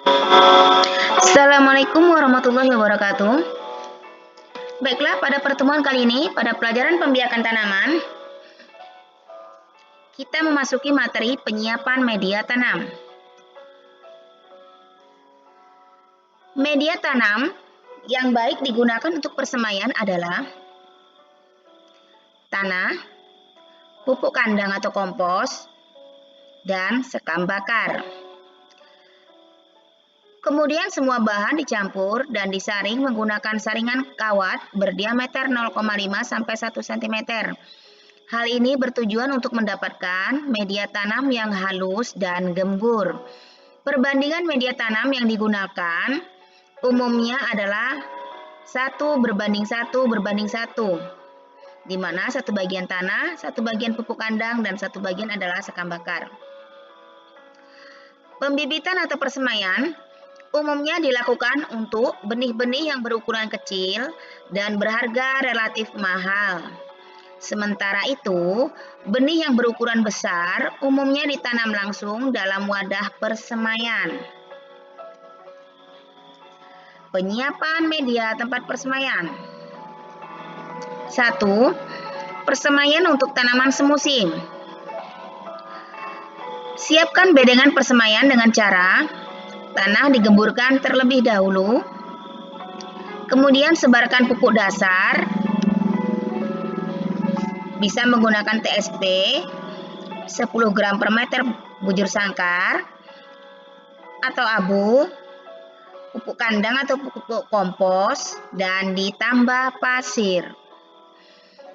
Assalamualaikum warahmatullahi wabarakatuh. Baiklah, pada pertemuan kali ini, pada pelajaran pembiakan tanaman, kita memasuki materi penyiapan media tanam. Media tanam yang baik digunakan untuk persemaian adalah tanah, pupuk kandang atau kompos, dan sekam bakar. Kemudian semua bahan dicampur dan disaring menggunakan saringan kawat berdiameter 0,5 sampai 1 cm. Hal ini bertujuan untuk mendapatkan media tanam yang halus dan gembur. Perbandingan media tanam yang digunakan umumnya adalah 1:1:1, di mana 1 bagian tanah, 1 bagian pupuk kandang, dan 1 bagian adalah sekam bakar. Pembibitan atau persemaian umumnya dilakukan untuk benih-benih yang berukuran kecil dan berharga relatif mahal. Sementara itu, benih yang berukuran besar umumnya ditanam langsung dalam wadah persemaian. Penyiapan media tempat persemaian. 1. Persemaian untuk tanaman semusim. Siapkan bedengan persemaian dengan cara tanah digemburkan terlebih dahulu, kemudian sebarkan pupuk dasar, bisa menggunakan TSP 10 gram per meter bujur sangkar, atau abu, pupuk kandang atau pupuk kompos, dan ditambah pasir.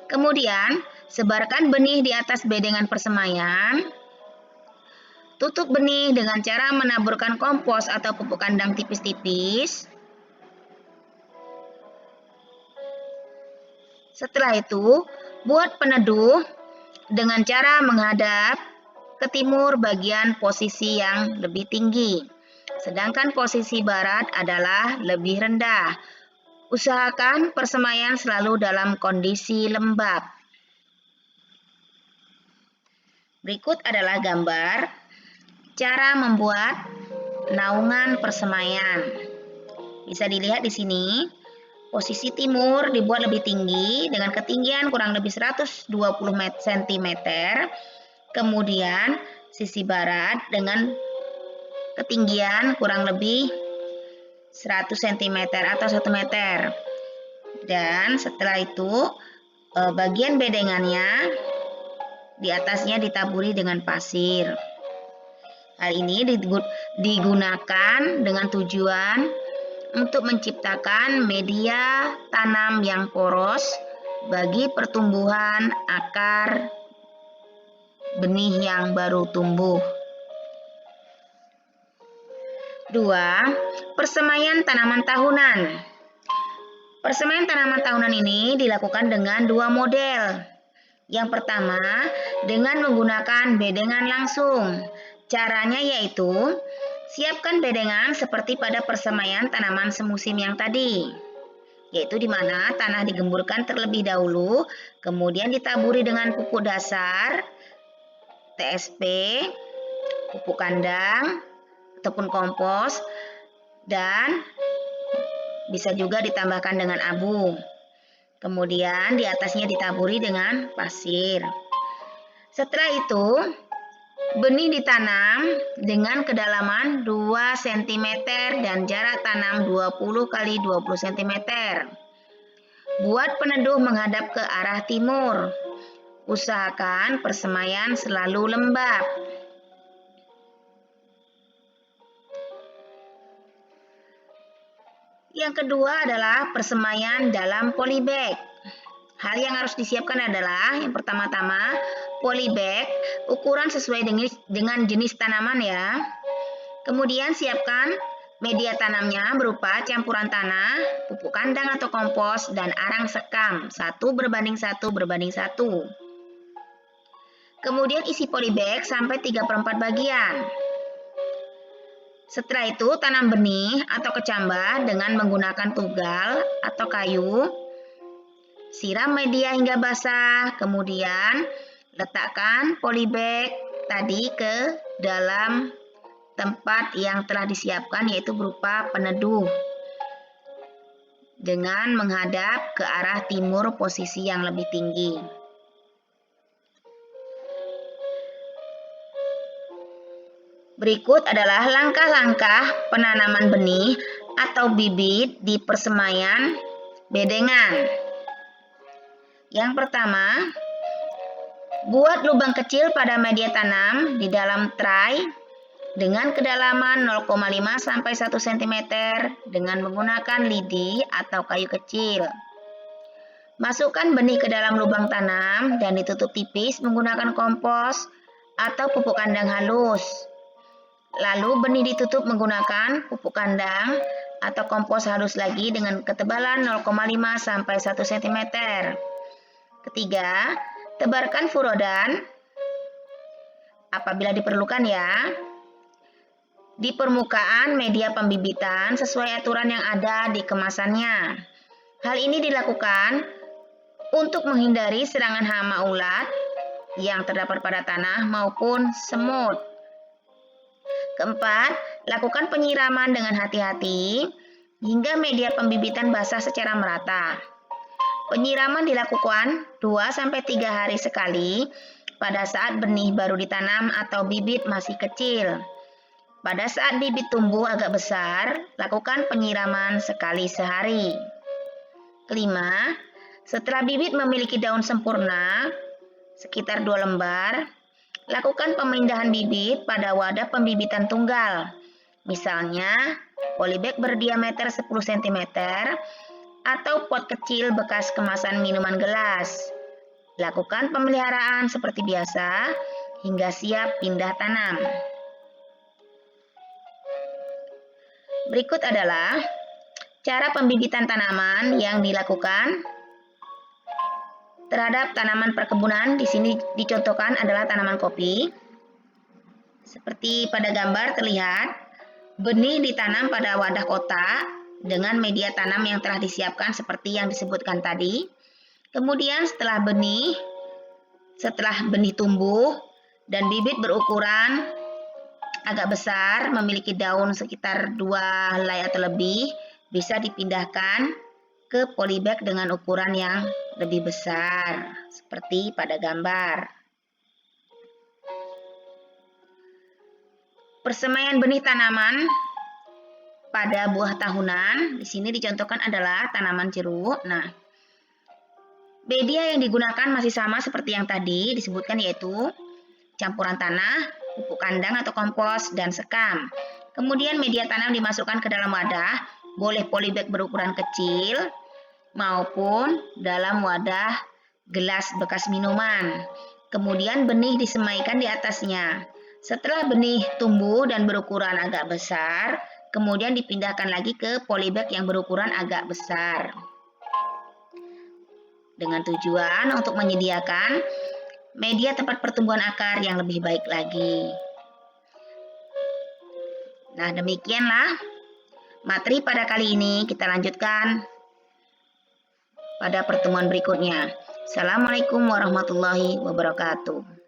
Kemudian, sebarkan benih di atas bedengan persemaian. Tutup benih dengan cara menaburkan kompos atau pupuk kandang tipis-tipis. Setelah itu, buat peneduh dengan cara menghadap ke timur bagian posisi yang lebih tinggi, sedangkan posisi barat adalah lebih rendah. Usahakan persemaian selalu dalam kondisi lembab. Berikut adalah gambar cara membuat naungan persemaian. Bisa dilihat di sini, posisi timur dibuat lebih tinggi dengan ketinggian kurang lebih 120 cm. Kemudian sisi barat dengan ketinggian kurang lebih 100 cm atau 1 meter. Dan setelah itu bagian bedengannya di atasnya ditaburi dengan pasir. Hal ini digunakan dengan tujuan untuk menciptakan media tanam yang poros bagi pertumbuhan akar benih yang baru tumbuh. 2. Persemaian tanaman tahunan. Persemaian tanaman tahunan ini dilakukan dengan 2 model. Yang pertama, dengan menggunakan bedengan langsung. Caranya yaitu, siapkan bedengan seperti pada persemaian tanaman semusim yang tadi, yaitu di mana tanah digemburkan terlebih dahulu, kemudian ditaburi dengan pupuk dasar, TSP, pupuk kandang, ataupun kompos, dan bisa juga ditambahkan dengan abu. Kemudian di atasnya ditaburi dengan pasir. Setelah itu, benih ditanam dengan kedalaman 2 cm dan jarak tanam 20 x 20 cm. Buat peneduh menghadap ke arah timur. Usahakan persemaian selalu lembab. Yang kedua adalah persemaian dalam polybag. Hal yang harus disiapkan adalah yang pertama-tama polybag ukuran sesuai dengan jenis tanaman ya. Kemudian siapkan media tanamnya berupa campuran tanah, pupuk kandang atau kompos, dan arang sekam 1:1:1. Kemudian isi polybag sampai 3/4 bagian. Setelah itu tanam benih atau kecambah dengan menggunakan tugal atau kayu. Siram media hingga basah, kemudian letakkan polybag tadi ke dalam tempat yang telah disiapkan, yaitu berupa peneduh, dengan menghadap ke arah timur posisi yang lebih tinggi. Berikut adalah langkah-langkah penanaman benih atau bibit di persemaian bedengan. Yang pertama, buat lubang kecil pada media tanam di dalam tray dengan kedalaman 0,5 sampai 1 cm dengan menggunakan lidi atau kayu kecil. Masukkan benih ke dalam lubang tanam dan ditutup tipis menggunakan kompos atau pupuk kandang halus. Lalu benih ditutup menggunakan pupuk kandang atau kompos halus lagi dengan ketebalan 0,5 sampai 1 cm. Ketiga, tebarkan furodan apabila diperlukan ya di permukaan media pembibitan sesuai aturan yang ada di kemasannya. Hal ini dilakukan untuk menghindari serangan hama ulat yang terdapat pada tanah maupun semut. Keempat, lakukan penyiraman dengan hati-hati hingga media pembibitan basah secara merata. Penyiraman dilakukan 2-3 hari sekali pada saat benih baru ditanam atau bibit masih kecil. Pada saat bibit tumbuh agak besar, lakukan penyiraman sekali sehari. Kelima, setelah bibit memiliki daun sempurna, sekitar 2 lembar, lakukan pemindahan bibit pada wadah pembibitan tunggal. Misalnya, polybag berdiameter 10 cm atau pot kecil bekas kemasan minuman gelas. Lakukan pemeliharaan seperti biasa hingga siap pindah tanam. Berikut adalah cara pembibitan tanaman yang dilakukan terhadap tanaman perkebunan. Di sini dicontohkan adalah tanaman kopi. Seperti pada gambar terlihat, benih ditanam pada wadah kotak dengan media tanam yang telah disiapkan seperti yang disebutkan tadi. Kemudian setelah benih tumbuh dan bibit berukuran agak besar, memiliki daun sekitar 2 helai atau lebih, bisa dipindahkan ke polybag dengan ukuran yang lebih besar, seperti pada gambar. Persemaian benih tanaman pada buah tahunan, di sini dicontohkan adalah tanaman jeruk. Nah, media yang digunakan masih sama seperti yang tadi disebutkan, yaitu campuran tanah, pupuk kandang atau kompos, dan sekam. Kemudian media tanam dimasukkan ke dalam wadah, boleh polybag berukuran kecil maupun dalam wadah gelas bekas minuman. Kemudian benih disemaikan di atasnya. Setelah benih tumbuh dan berukuran agak besar, kemudian dipindahkan lagi ke polybag yang berukuran agak besar. Dengan tujuan untuk menyediakan media tempat pertumbuhan akar yang lebih baik lagi. Nah, demikianlah materi pada kali ini. Kita lanjutkan pada pertemuan berikutnya. Assalamualaikum warahmatullahi wabarakatuh.